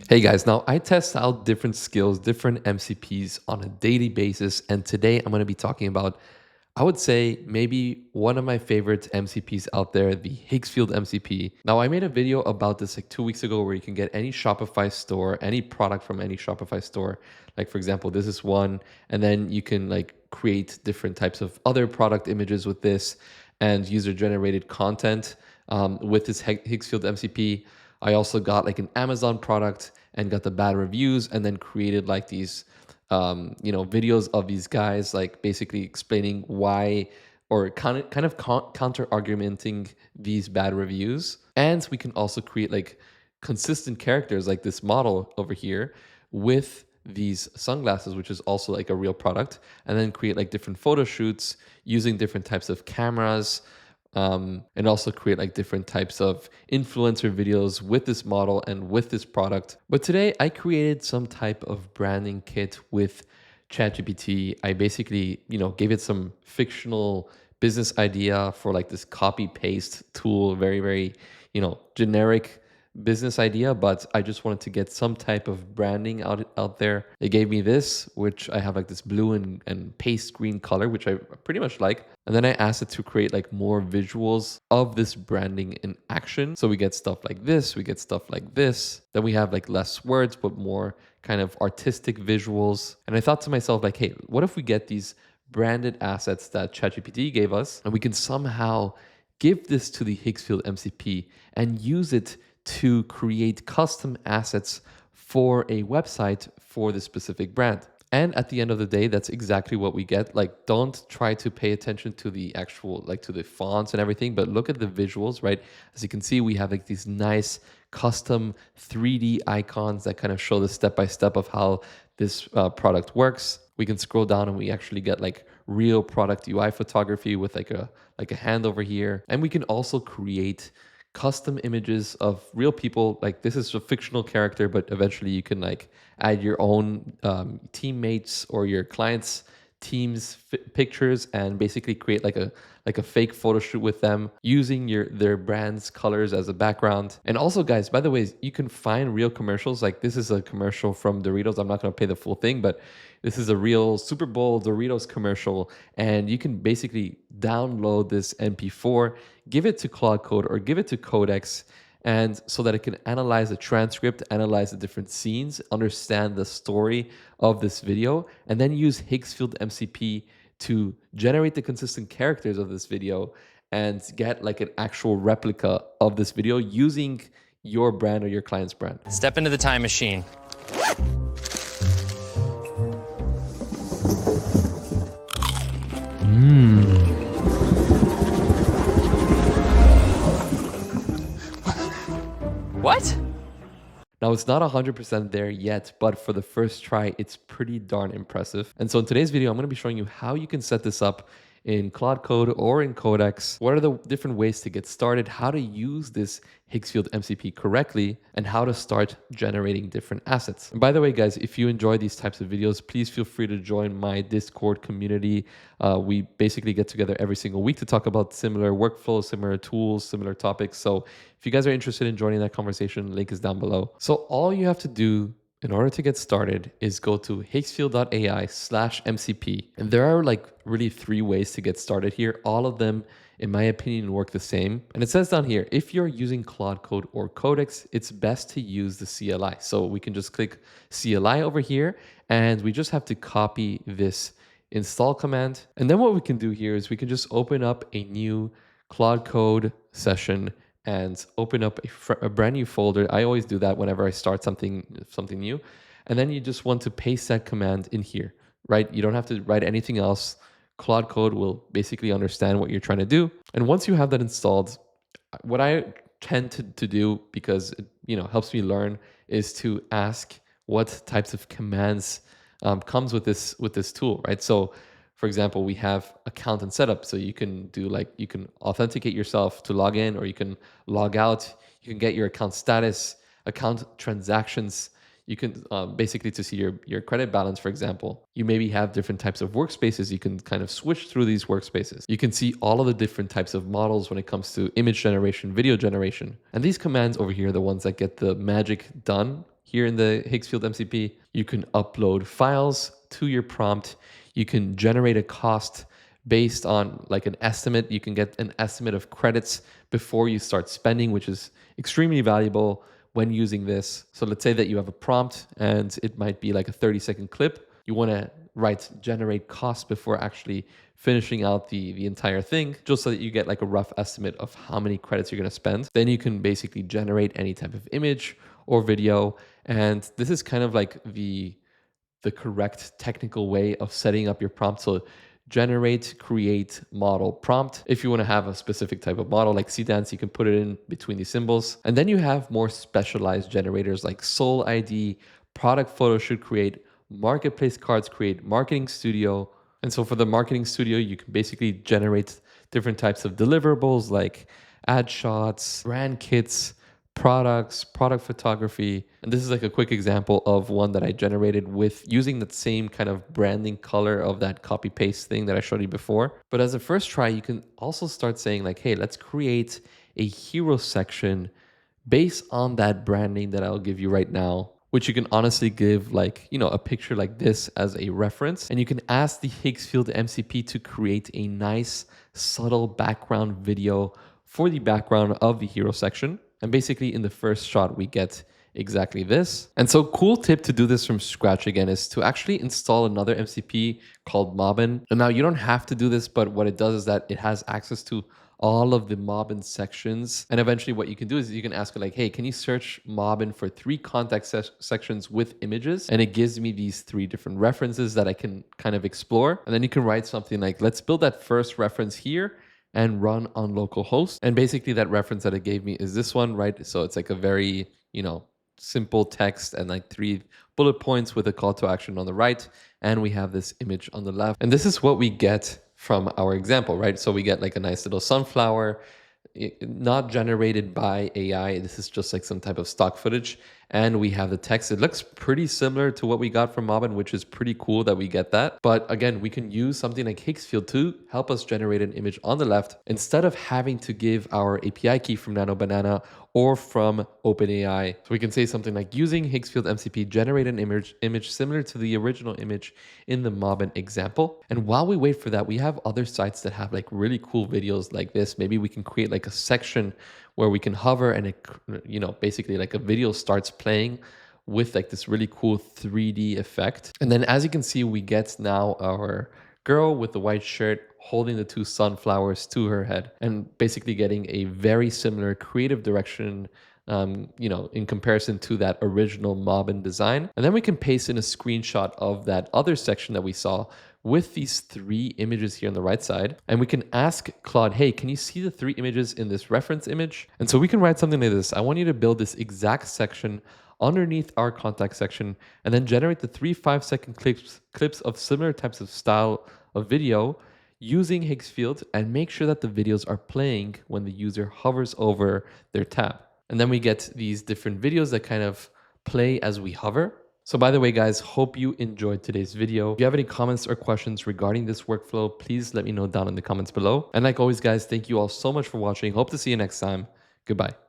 Hey guys, now I test out different skills, different MCPs on a daily basis. And today I'm going to be talking about, I would say, maybe one of my favorite MCPs out there, the Higgsfield MCP. Now, I made a video about this like 2 weeks ago where you can get any Shopify store, any product from any Shopify store. Like, for example, this is one, and then you can like create different types of other product images with this and user generated content with this Higgsfield MCP. I also got like an Amazon product and got the bad reviews and then created like these, videos of these guys, like basically explaining why or kind of counter argumenting these bad reviews. And we can also create like consistent characters like this model over here with these sunglasses, which is also like a real product, and then create like different photo shoots using different types of cameras, and also create like different types of influencer videos with this model and with this product. But today I created some type of branding kit with ChatGPT. I basically, gave it some fictional business idea for like this copy paste tool, very, very, generic business idea, but I just wanted to get some type of branding out there. They gave me this, which I have like this blue and paste green color, which I pretty much like. And then I asked it to create like more visuals of this branding in action. So we get stuff like this, we get stuff like this. Then we have like less words, but more kind of artistic visuals. And I thought to myself, like, hey, what if we get these branded assets that ChatGPT gave us and we can somehow give this to the Higgsfield MCP and use it to create custom assets for a website for the specific brand. And at the end of the day, that's exactly what we get. Like, don't try to pay attention to the actual, like to the fonts and everything, but look at the visuals, right? As you can see, we have like these nice custom 3D icons that kind of show the step-by-step of how this product works. We can scroll down and we actually get like real product UI photography with like a hand over here. And we can also create custom images of real people. Like, this is a fictional character, but eventually you can like add your own teammates or your clients' teams pictures and basically create like a fake photo shoot with them using their brand's colors as a background. And also, guys, by the way, you can find real commercials. Like, this is a commercial from Doritos. I'm not going to play the full thing, but this is a real Super Bowl Doritos commercial, and you can basically download this MP4, give it to Claude Code or give it to Codex, and so that it can analyze the transcript, analyze the different scenes, understand the story of this video, and then use Higgsfield MCP to generate the consistent characters of this video and get like an actual replica of this video using your brand or your client's brand. Step into the time machine. What? Now, it's not 100% there yet, but for the first try, it's pretty darn impressive. And so in today's video, I'm going to be showing you how you can set this up in Claude Code or in Codex. What are the different ways to get started, how to use this Higgsfield MCP correctly, and how to start generating different assets. And by the way, guys, if you enjoy these types of videos, please feel free to join my Discord community. We basically get together every single week to talk about similar workflows, similar tools, similar topics. So if you guys are interested in joining that conversation, link is down below. So all you have to do in order to get started is go to higgsfield.ai/MCP. And there are like really 3 ways to get started here. All of them, in my opinion, work the same. And it says down here, if you're using Claude Code or Codex, it's best to use the CLI. So we can just click CLI over here, and we just have to copy this install command. And then what we can do here is we can just open up a new Claude Code session and open up a brand new folder. I always do that whenever I start something new. And then you just want to paste that command in here, right? You don't have to write anything else. Claude Code will basically understand what you're trying to do. And once you have that installed, what I tend to do, because it helps me learn, is to ask what types of commands comes with this tool, right? So for example, we have account and setup. So you can do you can authenticate yourself to log in, or you can log out. You can get your account status, account transactions. You can basically to see your credit balance, for example. You maybe have different types of workspaces. You can kind of switch through these workspaces. You can see all of the different types of models when it comes to image generation, video generation. And these commands over here are the ones that get the magic done here in the Higgsfield MCP. You can upload files to your prompt. You can generate a cost based on like an estimate. You can get an estimate of credits before you start spending, which is extremely valuable when using this. So let's say that you have a prompt and it might be like a 30-second clip. You want to generate costs before actually finishing out the entire thing, just so that you get like a rough estimate of how many credits you're going to spend. Then you can basically generate any type of image or video. And this is kind of like the correct technical way of setting up your prompt. So generate, create, model, prompt. If you want to have a specific type of model like Cdance, you can put it in between these symbols. And then you have more specialized generators like Soul ID, product photo should create, marketplace cards create, marketing studio. And so for the marketing studio, you can basically generate different types of deliverables like ad shots, brand kits, products, product photography. And this is like a quick example of one that I generated with using that same kind of branding color of that copy paste thing that I showed you before. But as a first try, you can also start saying like, hey, let's create a hero section based on that branding that I'll give you right now, which you can honestly give like, a picture like this as a reference. And you can ask the Higgsfield MCP to create a nice subtle background video for the background of the hero section. And basically in the first shot, we get exactly this. And so cool tip to do this from scratch again is to actually install another MCP called Mobbin. And now you don't have to do this, but what it does is that it has access to all of the Mobbin sections. And eventually what you can do is you can ask it like, hey, can you search Mobbin for 3 contact sections with images? And it gives me these 3 different references that I can kind of explore. And then you can write something like, let's build that first reference here and run on localhost. And basically that reference that it gave me is this one, right? So it's like a very, simple text and like 3 bullet points with a call to action on the right. And we have this image on the left. And this is what we get from our example, right? So we get like a nice little sunflower, not generated by AI. This is just like some type of stock footage. And we have the text. It looks pretty similar to what we got from Mobbin, which is pretty cool that we get that. But again, we can use something like Higgsfield to help us generate an image on the left instead of having to give our API key from Nano Banana or from OpenAI. So we can say something like, using Higgsfield MCP, generate an image similar to the original image in the Mobbin example. And while we wait for that, we have other sites that have like really cool videos like this. Maybe we can create like a section where we can hover and it, basically like a video starts playing with like this really cool 3D effect. And then as you can see, we get now our girl with the white shirt holding the 2 sunflowers to her head and basically getting a very similar creative direction, in comparison to that original Mobbin design. And then we can paste in a screenshot of that other section that we saw with these 3 images here on the right side. And we can ask Claude, hey, can you see the 3 images in this reference image? And so we can write something like this. I want you to build this exact section underneath our contact section and then generate the 3 5-second clips of similar types of style of video using Higgsfield, and make sure that the videos are playing when the user hovers over their tab. And then we get these different videos that kind of play as we hover. So by the way, guys, hope you enjoyed today's video. If you have any comments or questions regarding this workflow, please let me know down in the comments below. And like always, guys, thank you all so much for watching. Hope to see you next time. Goodbye.